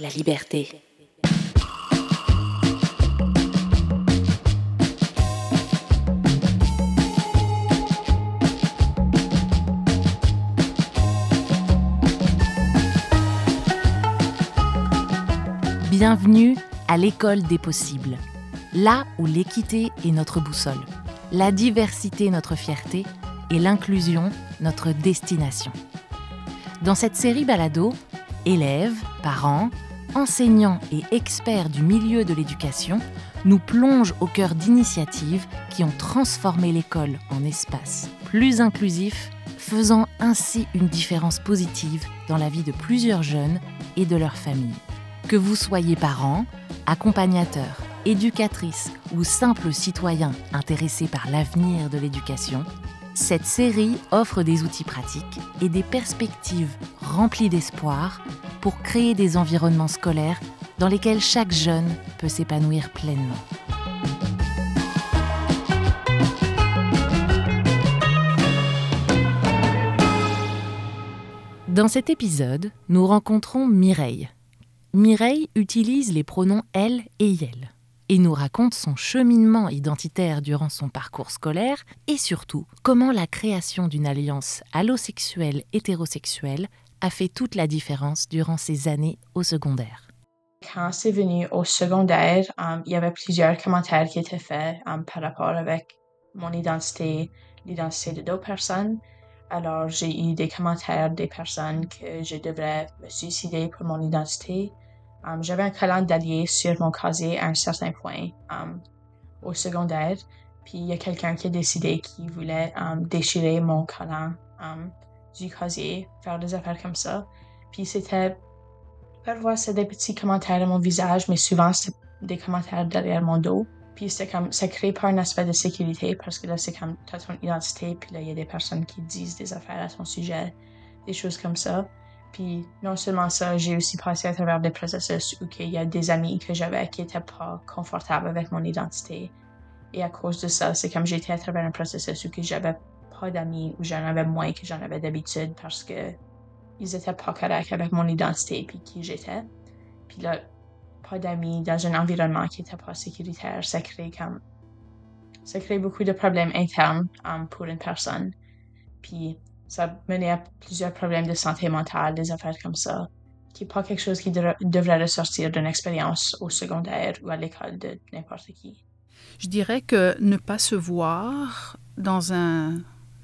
la liberté. Bienvenue à l'école des possibles, là où l'équité est notre boussole, la diversité notre fierté et l'inclusion notre destination. Dans cette série balado, élèves, parents, enseignants et experts du milieu de l'éducation nous plongent au cœur d'initiatives qui ont transformé l'école en espace plus inclusif, faisant ainsi une différence positive dans la vie de plusieurs jeunes et de leurs familles. Que vous soyez parents, accompagnateurs, éducatrices ou simples citoyens intéressés par l'avenir de l'éducation, cette série offre des outils pratiques et des perspectives remplies d'espoir pour créer des environnements scolaires dans lesquels chaque jeune peut s'épanouir pleinement. Dans cet épisode, nous rencontrons Mireille. Mireille utilise les pronoms « elle » et « elle » et nous raconte son cheminement identitaire durant son parcours scolaire et surtout comment la création d'une alliance allosexuelle-hétérosexuelle a fait toute la différence durant ses années au secondaire. Quand c'est venu au secondaire, il y avait plusieurs commentaires qui étaient faits par rapport avec mon identité, l'identité de d'autres personnes. Alors, j'ai eu des commentaires des personnes que je devrais me suicider pour mon identité. J'avais un collant d'alliés sur mon casier à un certain point au secondaire. Puis, il y a quelqu'un qui a décidé qu'il voulait déchirer mon collant du casier, faire des affaires comme ça. Puis, parfois, c'est des petits commentaires à mon visage, mais souvent, c'est des commentaires derrière mon dos. Puis, c'est comme, ça crée pas un aspect de sécurité parce que là, c'est comme, t'as ton identité, puis là, il y a des personnes qui disent des affaires à ton sujet, des choses comme ça. Puis, non seulement ça, j'ai aussi passé à travers des processus où il y a des amis que j'avais qui étaient pas confortables avec mon identité. Et à cause de ça, c'est comme j'étais à travers un processus où j'avais pas d'amis, où j'en avais moins que j'en avais d'habitude parce que ils étaient pas corrects avec mon identité puis qui j'étais. Puis là, pas d'amis dans un environnement qui était pas sécuritaire, ça crée beaucoup de problèmes internes pour une personne. Puis ça menait à plusieurs problèmes de santé mentale, des affaires comme ça, qui n'est pas quelque chose qui devrait ressortir d'une expérience au secondaire ou à l'école de n'importe qui. Je dirais que ne pas se voir dans un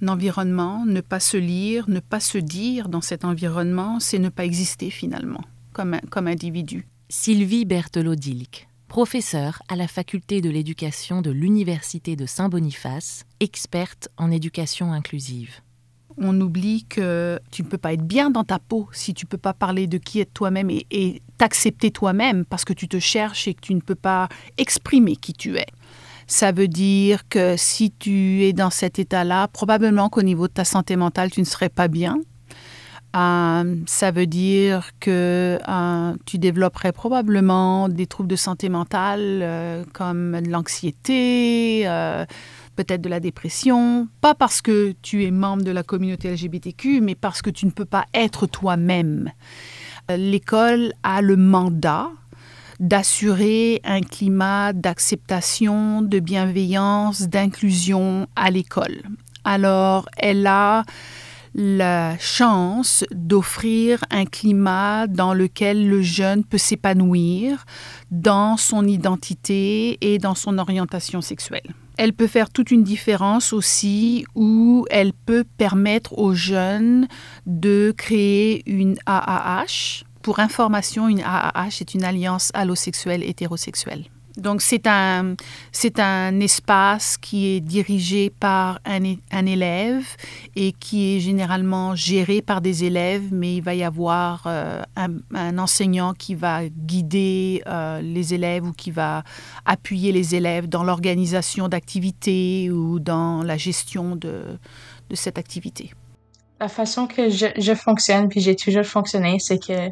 environnement, ne pas se lire, ne pas se dire dans cet environnement, c'est ne pas exister finalement, comme individu. Sylvie Berthelot-Dilk, professeure à la faculté de l'éducation de l'Université de Saint-Boniface, experte en éducation inclusive. On oublie que tu ne peux pas être bien dans ta peau si tu ne peux pas parler de qui est toi-même et t'accepter toi-même parce que tu te cherches et que tu ne peux pas exprimer qui tu es. Ça veut dire que si tu es dans cet état-là, probablement qu'au niveau de ta santé mentale, tu ne serais pas bien. Ça veut dire que tu développerais probablement des troubles de santé mentale comme de l'anxiété, peut-être de la dépression, pas parce que tu es membre de la communauté LGBTQ, mais parce que tu ne peux pas être toi-même. L'école a le mandat d'assurer un climat d'acceptation, de bienveillance, d'inclusion à l'école. Alors, elle a la chance d'offrir un climat dans lequel le jeune peut s'épanouir dans son identité et dans son orientation sexuelle. Elle peut faire toute une différence aussi où elle peut permettre aux jeunes de créer une AAH. Pour information, une AAH est une alliance allosexuelle hétérosexuelle. Donc, c'est un espace qui est dirigé par un élève et qui est généralement géré par des élèves, mais il va y avoir un enseignant qui va guider les élèves ou qui va appuyer les élèves dans l'organisation d'activités ou dans la gestion de cette activité. La façon que je fonctionne, puis j'ai toujours fonctionné, c'est que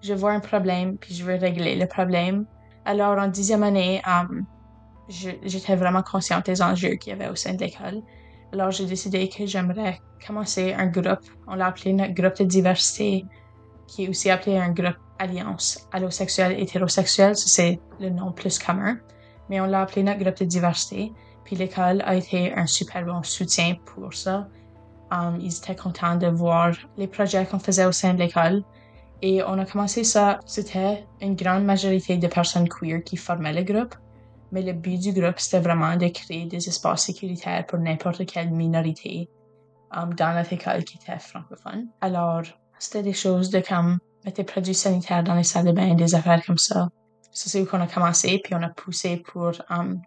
je vois un problème, puis je veux régler le problème. Alors, en 10e année, j'étais vraiment consciente des enjeux qu'il y avait au sein de l'école. Alors, j'ai décidé que j'aimerais commencer un groupe. On l'a appelé notre groupe de diversité, qui est aussi appelé un groupe alliance allosexuelle hétérosexuelle, c'est le nom plus commun, mais on l'a appelé notre groupe de diversité. Puis l'école a été un super bon soutien pour ça. Ils étaient contents de voir les projets qu'on faisait au sein de l'école. Et on a commencé ça, c'était une grande majorité de personnes queer qui formaient le groupe. Mais le but du groupe, c'était vraiment de créer des espaces sécuritaires pour n'importe quelle minorité dans notre école qui était francophone. Alors, c'était des choses de comme mettre des produits sanitaires dans les salles de bain, des affaires comme ça. Ça, c'est où qu'on a commencé, puis on a poussé pour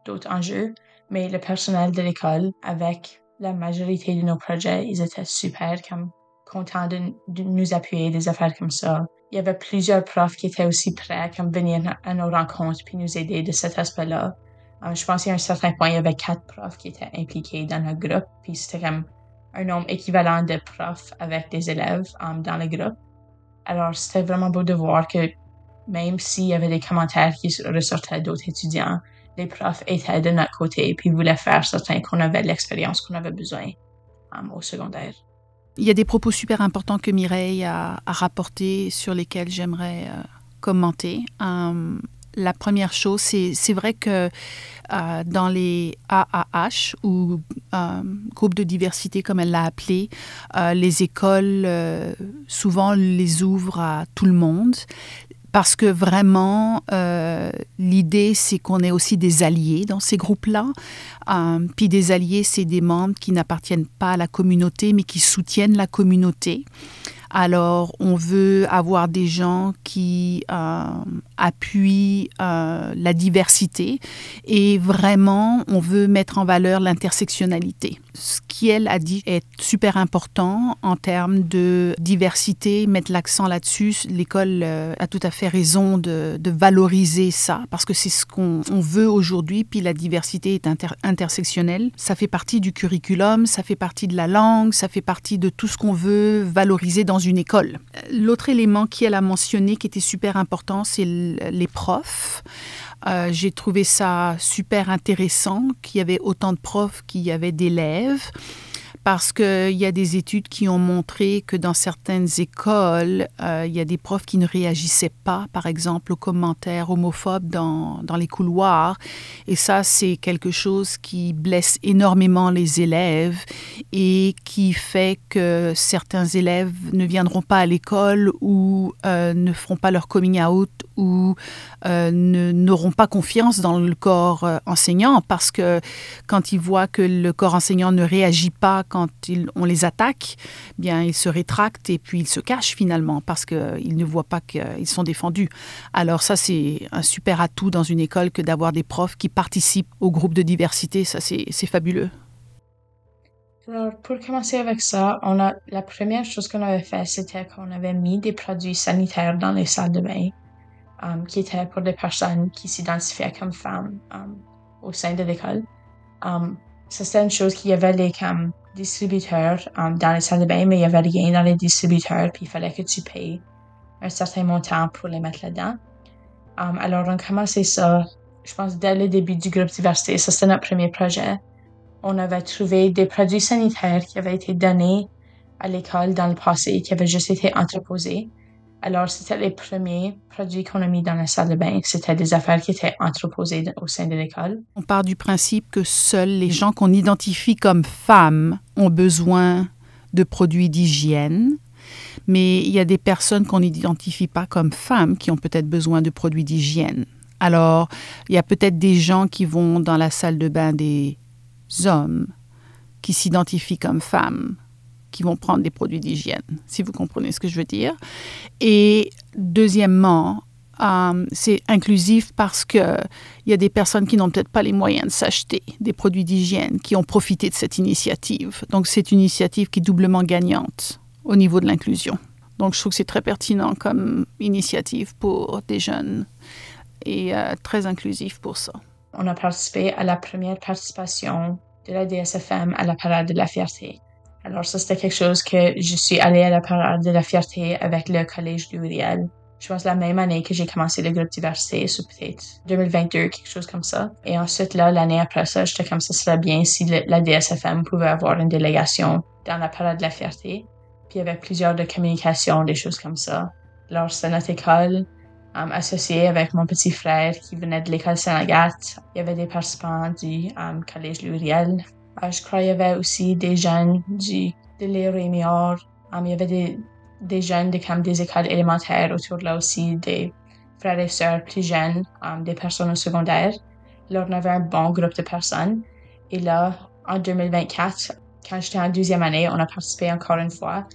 d'autres enjeux. Mais le personnel de l'école, avec la majorité de nos projets, ils étaient super comme contents de nous appuyer, des affaires comme ça. Il y avait plusieurs profs qui étaient aussi prêts à venir à nos rencontres puis nous aider de cet aspect-là. Je pense qu'à un certain point, il y avait 4 profs qui étaient impliqués dans notre groupe, puis c'était comme un nombre équivalent de profs avec des élèves dans le groupe. Alors, c'était vraiment beau de voir que même s'il y avait des commentaires qui ressortaient d'autres étudiants, les profs étaient de notre côté puis voulaient faire certain qu'on avait l'expérience qu'on avait besoin au secondaire. Il y a des propos super importants que Mireille a rapportés sur lesquels j'aimerais commenter. La première chose, c'est vrai que dans les AAH, ou groupes de diversité comme elle l'a appelé, les écoles souvent les ouvrent à tout le monde. Parce que vraiment, l'idée, c'est qu'on ait aussi des alliés dans ces groupes-là. Puis des alliés, c'est des membres qui n'appartiennent pas à la communauté, mais qui soutiennent la communauté. Alors, on veut avoir des gens qui appuient la diversité et vraiment, on veut mettre en valeur l'intersectionnalité. Ce qu'elle a dit est super important en termes de diversité, mettre l'accent là-dessus. L'école a tout à fait raison de valoriser ça parce que c'est ce qu'on veut aujourd'hui. Puis la diversité est intersectionnelle. Ça fait partie du curriculum, ça fait partie de la langue, ça fait partie de tout ce qu'on veut valoriser dans une école. L'autre élément qu'elle a mentionné qui était super important, c'est les profs. J'ai trouvé ça super intéressant qu'il y avait autant de profs qu'il y avait d'élèves parce qu'il y a des études qui ont montré que dans certaines écoles, il y a des profs qui ne réagissaient pas, par exemple, aux commentaires homophobes dans les couloirs. Et ça, c'est quelque chose qui blesse énormément les élèves et qui fait que certains élèves ne viendront pas à l'école ou ne feront pas leur coming out ou n'auront pas confiance dans le corps enseignant parce que quand ils voient que le corps enseignant ne réagit pas quand on les attaque, bien ils se rétractent et puis ils se cachent finalement parce qu'ils ne voient pas qu'ils sont défendus. Alors ça, c'est un super atout dans une école que d'avoir des profs qui participent au groupe de diversité. Ça, c'est fabuleux. Alors, pour commencer avec ça, la première chose qu'on avait fait, c'était qu'on avait mis des produits sanitaires dans les salles de bain qui étaient pour des personnes qui s'identifiaient comme femmes au sein de l'école. Ça, c'était une chose qu'il y avait les distributeurs dans les salles de bain, mais il n'y avait rien dans les distributeurs, puis il fallait que tu payes un certain montant pour les mettre là-dedans. Alors, on a commencé ça, je pense, dès le début du groupe diversité. Ça, c'était notre premier projet. On avait trouvé des produits sanitaires qui avaient été donnés à l'école dans le passé, qui avaient juste été entreposés. Alors, c'était les premiers produits qu'on a mis dans la salle de bain. C'était des affaires qui étaient entreposées au sein de l'école. On part du principe que seuls les gens qu'on identifie comme femmes ont besoin de produits d'hygiène. Mais il y a des personnes qu'on n'identifie pas comme femmes qui ont peut-être besoin de produits d'hygiène. Alors, il y a peut-être des gens qui vont dans la salle de bain des hommes qui s'identifient comme femmes, qui vont prendre des produits d'hygiène, si vous comprenez ce que je veux dire. Et deuxièmement, c'est inclusif parce qu'il y a des personnes qui n'ont peut-être pas les moyens de s'acheter des produits d'hygiène, qui ont profité de cette initiative. Donc, c'est une initiative qui est doublement gagnante au niveau de l'inclusion. Donc, je trouve que c'est très pertinent comme initiative pour des jeunes et très inclusif pour ça. On a participé à la première participation de la DSFM à la Parade de la Fierté. Alors ça, c'était quelque chose que je suis allée à la Parade de la Fierté avec le Collège du Uriel. Je pense la même année que j'ai commencé le groupe diversité, c'est peut-être 2022, quelque chose comme ça. Et ensuite, là, l'année après ça, j'étais comme ça serait bien si la DSFM pouvait avoir une délégation dans la Parade de la Fierté. Puis il y avait plusieurs de communication, des choses comme ça. Alors, c'était notre école associée avec mon petit frère qui venait de l'école Saint-Agathe. Il y avait des participants du collège Luriel. Je crois qu'il y avait aussi des jeunes de Léo Rémillard. Il y avait des jeunes comme des écoles élémentaires autour de là aussi, des frères et sœurs plus jeunes, des personnes au secondaire. Là, on avait un bon groupe de personnes. Et là, en 2024, quand j'étais en 12e année, on a participé encore une fois.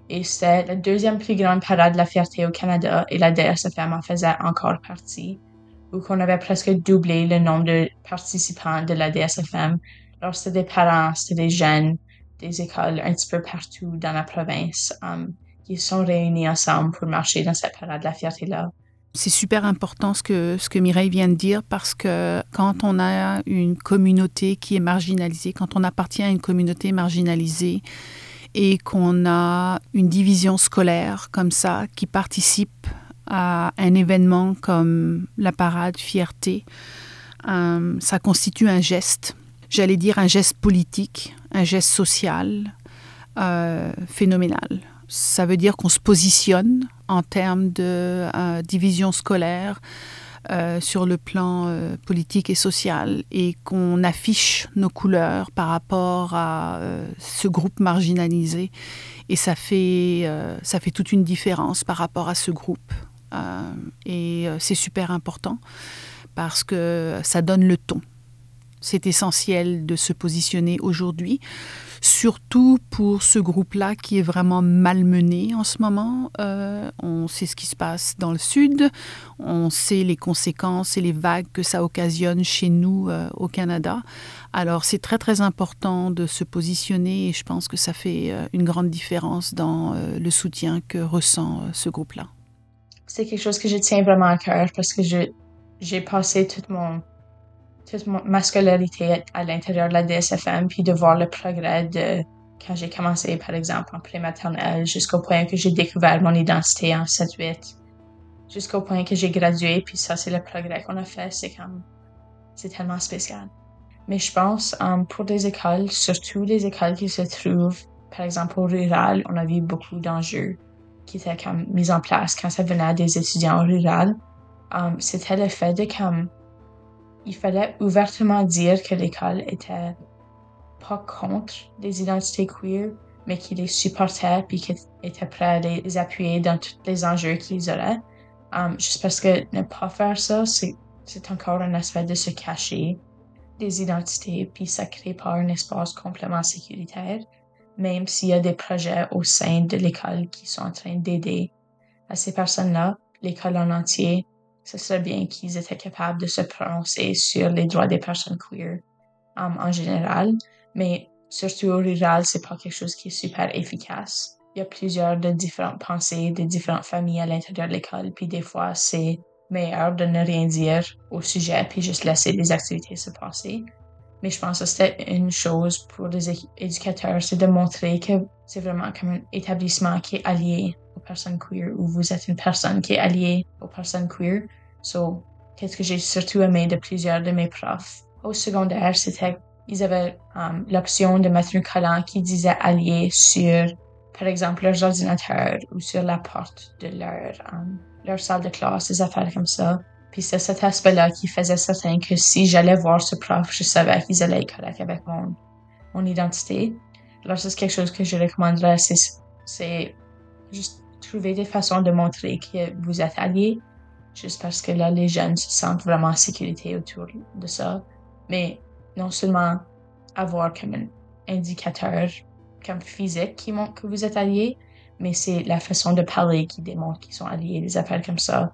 Et c'était la deuxième plus grande parade de la fierté au Canada et la DSFM en faisait encore partie, où qu'on avait presque doublé le nombre de participants de la DSFM. Alors, c'était des parents, c'était des jeunes, des écoles un petit peu partout dans la province qui sont réunis ensemble pour marcher dans cette parade de la fierté-là. C'est super important ce que Mireille vient de dire parce que quand on a une communauté qui est marginalisée, quand on appartient à une communauté marginalisée et qu'on a une division scolaire comme ça qui participe à un événement comme la parade fierté, ça constitue un geste, j'allais dire un geste politique, un geste social phénoménal. Ça veut dire qu'on se positionne en termes de division scolaire sur le plan politique et social et qu'on affiche nos couleurs par rapport à ce groupe marginalisé. Et ça fait toute une différence par rapport à ce groupe. Et c'est super important parce que ça donne le ton. C'est essentiel de se positionner aujourd'hui, surtout pour ce groupe-là qui est vraiment malmené en ce moment. On sait ce qui se passe dans le Sud, on sait les conséquences et les vagues que ça occasionne chez nous au Canada. Alors, c'est très, très important de se positionner et je pense que ça fait une grande différence dans le soutien que ressent ce groupe-là. C'est quelque chose que je tiens vraiment à cœur parce que j'ai passé toute ma scolarité à l'intérieur de la DSFM, puis de voir le progrès de quand j'ai commencé, par exemple, en prématernelle, jusqu'au point que j'ai découvert mon identité en 7-8, jusqu'au point que j'ai gradué, puis ça, c'est le progrès qu'on a fait. C'est tellement spécial. Mais je pense, pour des écoles, surtout les écoles qui se trouvent, par exemple, au rural, on a vu beaucoup d'enjeux qui étaient comme mis en place quand ça venait à des étudiants au rural. C'était le fait de il fallait ouvertement dire que l'école était pas contre les identités queer, mais qu'il les supportait puis qu'il était prêt à les appuyer dans tous les enjeux qu'ils auraient. Juste parce que ne pas faire ça, c'est encore un aspect de se cacher des identités puis ça crée pas un espace complètement sécuritaire, même s'il y a des projets au sein de l'école qui sont en train d'aider à ces personnes-là, l'école en entier. Ce serait bien qu'ils étaient capables de se prononcer sur les droits des personnes queer en général, mais surtout au rural, c'est pas quelque chose qui est super efficace. Il y a plusieurs de différentes pensées, de différentes familles à l'intérieur de l'école, puis des fois, c'est meilleur de ne rien dire au sujet, puis juste laisser les activités se passer. Mais je pense que c'était une chose pour les éducateurs, c'est de montrer que c'est vraiment comme un établissement qui est allié aux personnes queer, ou vous êtes une personne qui est alliée aux personnes queer. So, qu'est-ce que j'ai surtout aimé de plusieurs de mes profs au secondaire, c'était qu'ils avaient l'option de mettre un collant qui disait allié sur, par exemple, leurs ordinateurs ou sur la porte de leur salle de classe, des affaires comme ça. Puis c'est cet aspect-là qui faisait certain que si j'allais voir ce prof, je savais qu'ils allaient être corrects avec mon identité. Alors, c'est quelque chose que je recommanderais, c'est juste trouver des façons de montrer que vous êtes alliés, juste parce que là, les jeunes se sentent vraiment en sécurité autour de ça. Mais non seulement avoir comme un indicateur comme physique qui montre que vous êtes alliés, mais c'est la façon de parler qui démontre qu'ils sont alliés, des affaires comme ça.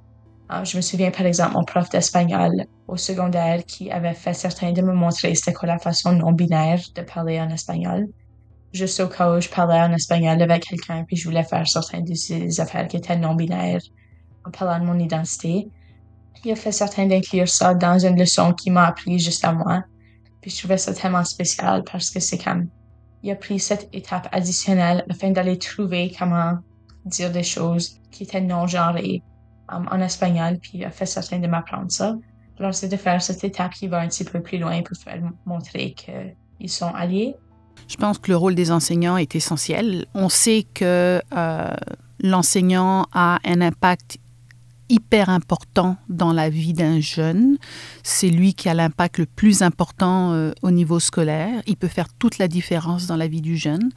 Je me souviens, par exemple, mon prof d'espagnol au secondaire qui avait fait certain de me montrer c'était quoi la façon non-binaire de parler en espagnol. Juste au cas où je parlais en espagnol avec quelqu'un puis je voulais faire certaines des affaires qui étaient non-binaires en parlant de mon identité. Il a fait certain d'inclure ça dans une leçon qu'il m'a appris juste à moi. Puis je trouvais ça tellement spécial parce que c'est comme il a pris cette étape additionnelle afin d'aller trouver comment dire des choses qui étaient non-genrées en espagnol, puis il a fait certain de m'apprendre ça. Alors, c'est de faire cette étape qui va un petit peu plus loin pour faire montrer qu'ils sont alliés. Je pense que le rôle des enseignants est essentiel. On sait que l'enseignant a un impact hyper important dans la vie d'un jeune. C'est lui qui a l'impact le plus important au niveau scolaire. Il peut faire toute la différence dans la vie du jeune.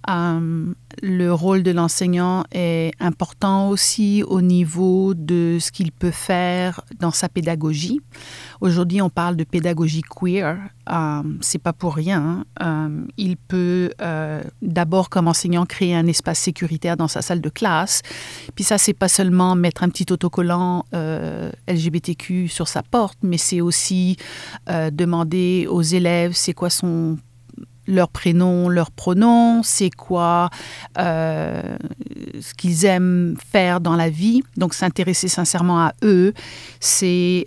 Le rôle de l'enseignant est important aussi au niveau de ce qu'il peut faire dans sa pédagogie. Aujourd'hui, on parle de pédagogie queer. C'est pas pour rien. Il peut d'abord, comme enseignant, créer un espace sécuritaire dans sa salle de classe. Puis ça, c'est pas seulement mettre un petit autocollant LGBTQ sur sa porte, mais c'est aussi demander aux élèves c'est quoi leur prénom, leur pronom, c'est quoi ce qu'ils aiment faire dans la vie. Donc, s'intéresser sincèrement à eux, c'est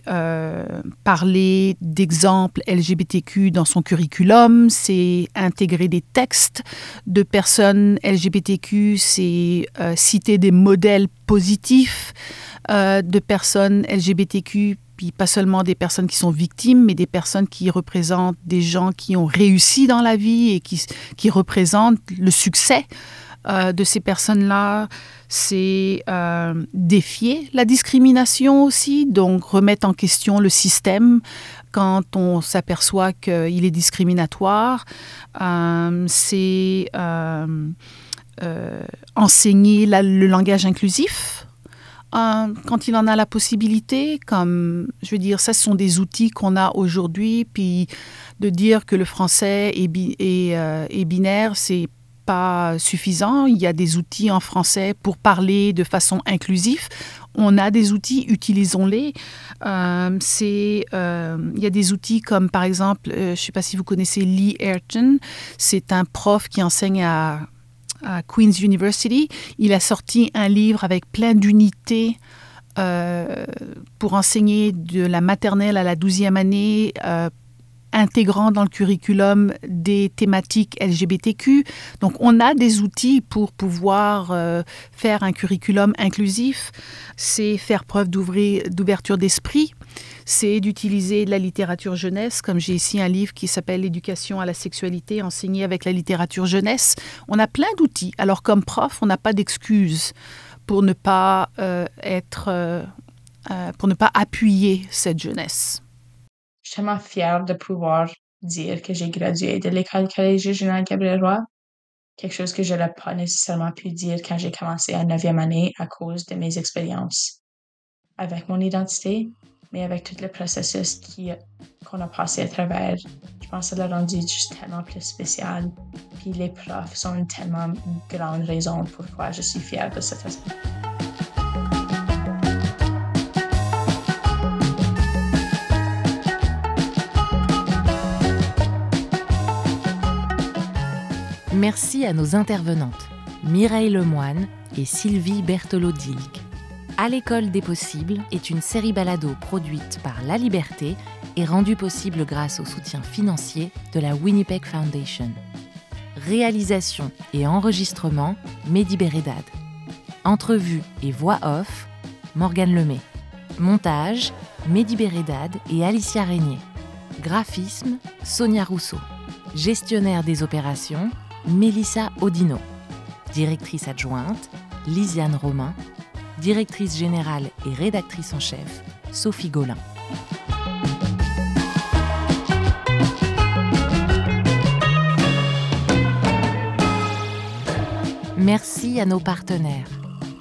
parler d'exemples LGBTQ dans son curriculum, c'est intégrer des textes de personnes LGBTQ, c'est citer des modèles positifs de personnes LGBTQ, puis pas seulement des personnes qui sont victimes, mais des personnes qui représentent des gens qui ont réussi dans la vie et qui représentent le succès de ces personnes-là. C'est défier la discrimination aussi, donc remettre en question le système quand on s'aperçoit qu'il est discriminatoire. C'est enseigner le langage inclusif. Quand il en a la possibilité, comme je veux dire, ça ce sont des outils qu'on a aujourd'hui, puis de dire que le français est binaire, c'est pas suffisant. Il y a des outils en français pour parler de façon inclusive. On a des outils, utilisons-les. Il y a des outils comme par exemple, je ne sais pas si vous connaissez Lee Ayrton, c'est un prof qui enseigne à Queen's University. Il a sorti un livre avec plein d'unités pour enseigner de la maternelle à la 12e année, intégrant dans le curriculum des thématiques LGBTQ. Donc, on a des outils pour pouvoir faire un curriculum inclusif. C'est faire preuve d'ouverture d'esprit. C'est d'utiliser de la littérature jeunesse, comme j'ai ici un livre qui s'appelle « L'éducation à la sexualité, enseigné avec la littérature jeunesse ». On a plein d'outils. Alors, comme prof, on n'a pas d'excuses pour ne pas pour ne pas appuyer cette jeunesse. Je suis tellement fière de pouvoir dire que j'ai gradué de l'école collégiale Général Gabriel Roy. Quelque chose que je n'aurais pas nécessairement pu dire quand j'ai commencé en 9e année à cause de mes expériences avec mon identité, mais avec tout le processus qu'on a passé à travers. Je pense que ça l'a rendu juste tellement plus spécial. Puis les profs sont une tellement grande raison pourquoi je suis fière de cet aspect. Merci à nos intervenantes, Mireille Lemoine et Sylvie Berthelot-Dilk. À l'école des possibles est une série balado produite par La Liberté et rendue possible grâce au soutien financier de la Winnipeg Foundation. Réalisation et enregistrement, Mehdi Bérédad. Entrevue et voix off, Morgane Lemay. Montage, Mehdi Bérédad et Alicia Régnier. Graphisme, Sonia Rousseau. Gestionnaire des opérations, Mélissa Odino. Directrice adjointe, Lisiane Romain. Directrice générale et rédactrice en chef, Sophie Gaulin. Merci à nos partenaires,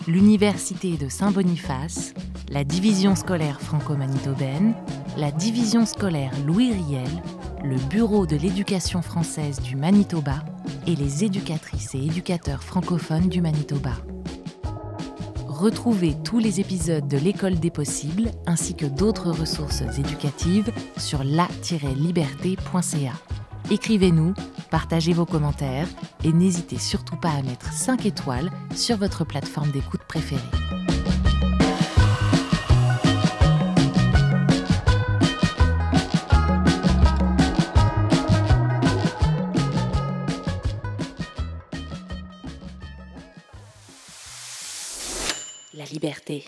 l'Université de Saint-Boniface, la Division scolaire franco-manitobaine, la Division scolaire Louis Riel, le Bureau de l'éducation française du Manitoba et les éducatrices et éducateurs francophones du Manitoba. Retrouvez tous les épisodes de l'École des possibles ainsi que d'autres ressources éducatives sur la-liberté.ca. Écrivez-nous, partagez vos commentaires et n'hésitez surtout pas à mettre 5 étoiles sur votre plateforme d'écoute préférée. La liberté.